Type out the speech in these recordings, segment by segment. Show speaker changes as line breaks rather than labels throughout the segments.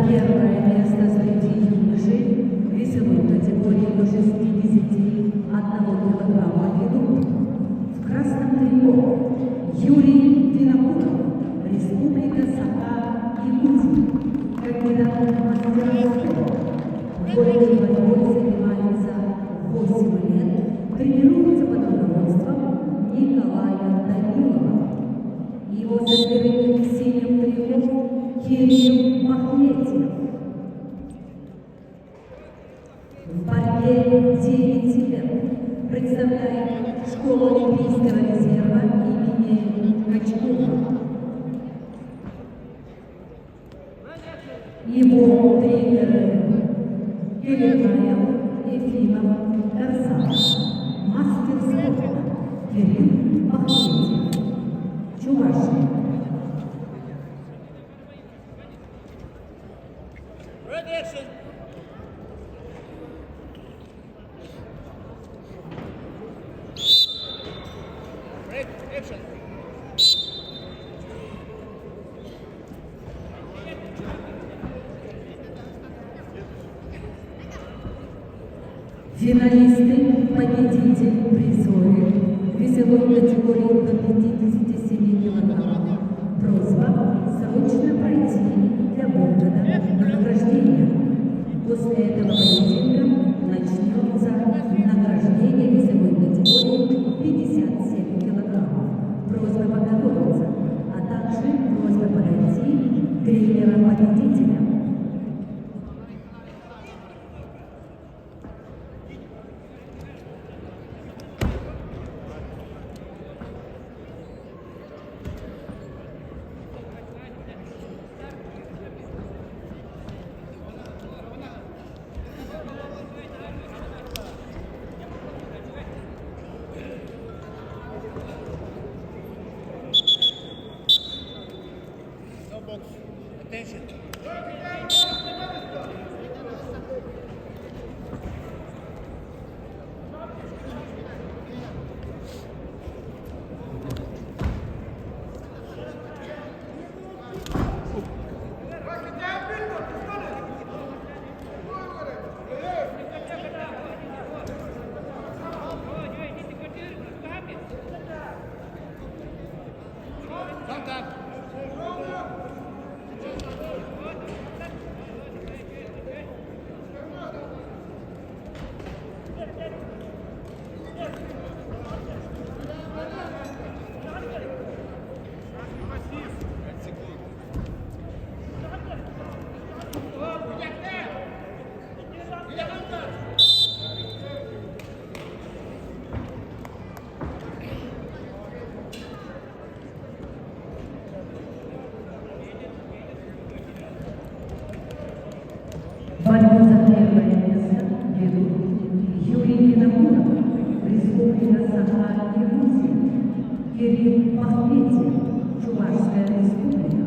первое место среди юношей весовой категории до 61 килограмма идут в красном трико Юрий Винокуров, Республика Саха-Якутия, кандидат в мастера спорта. Бойцы занимаются 8 лет, тренируются под руководством Николая Данилова. Его соперник в синем трико Кирилл Махметьев. В борьбе 9 лет представляет школу Олимпийского резерва имени Качкова. Его тренеры Кирилл Ефимов, Тарсан, мастер спорта Кирилл Махметьев, Чувашия. Финалисты, победитель, призеры весовой категории до 57 килограммов. Просьба срочно пройти для выхода на награждение. После этого поединка начнется награждение весовой категории 57 килограммов. Просьба подготовиться, а также просьба подойти к тренерам-победителям.
Attention. Contact.
Борьбу за первое место ведут Юрий Винокуров, Республика Саха-Якутия, Кирилл Махметьев, Чувашская республика.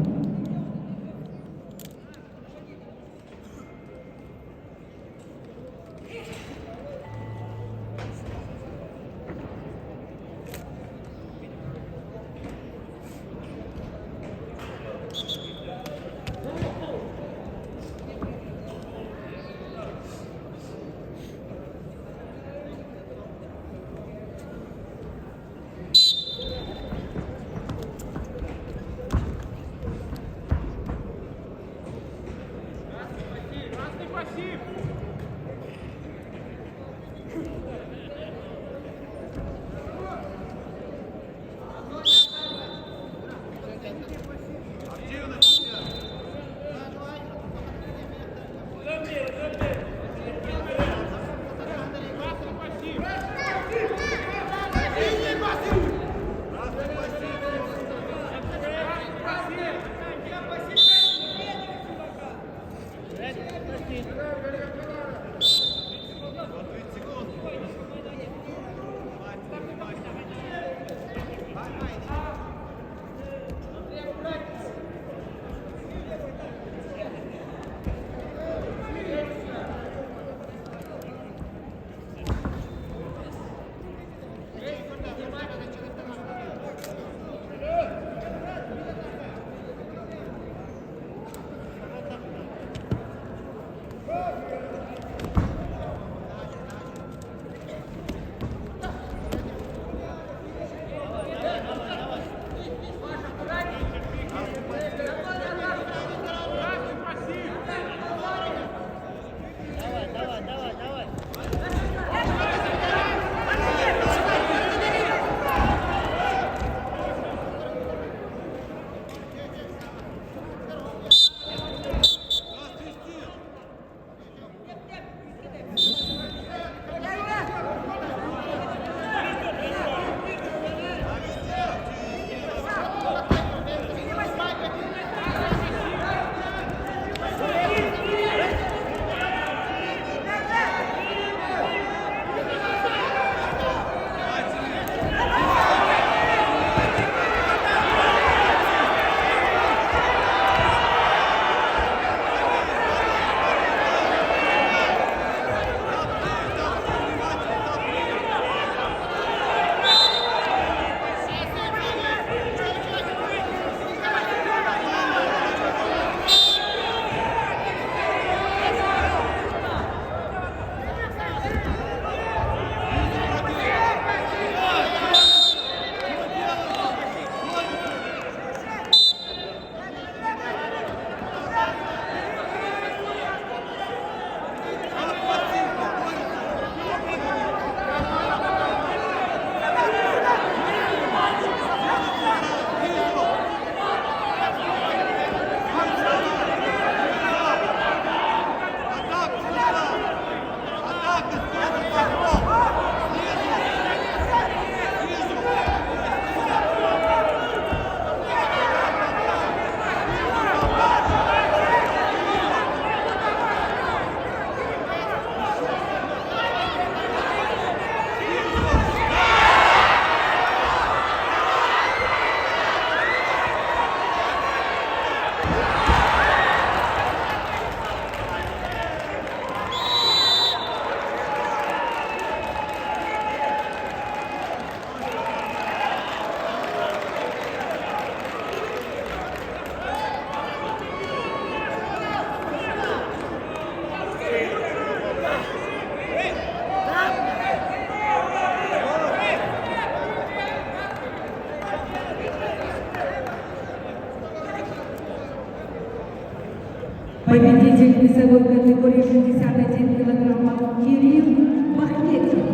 Победитель весовой категории 61 килограмма Кирилл Бахметьев.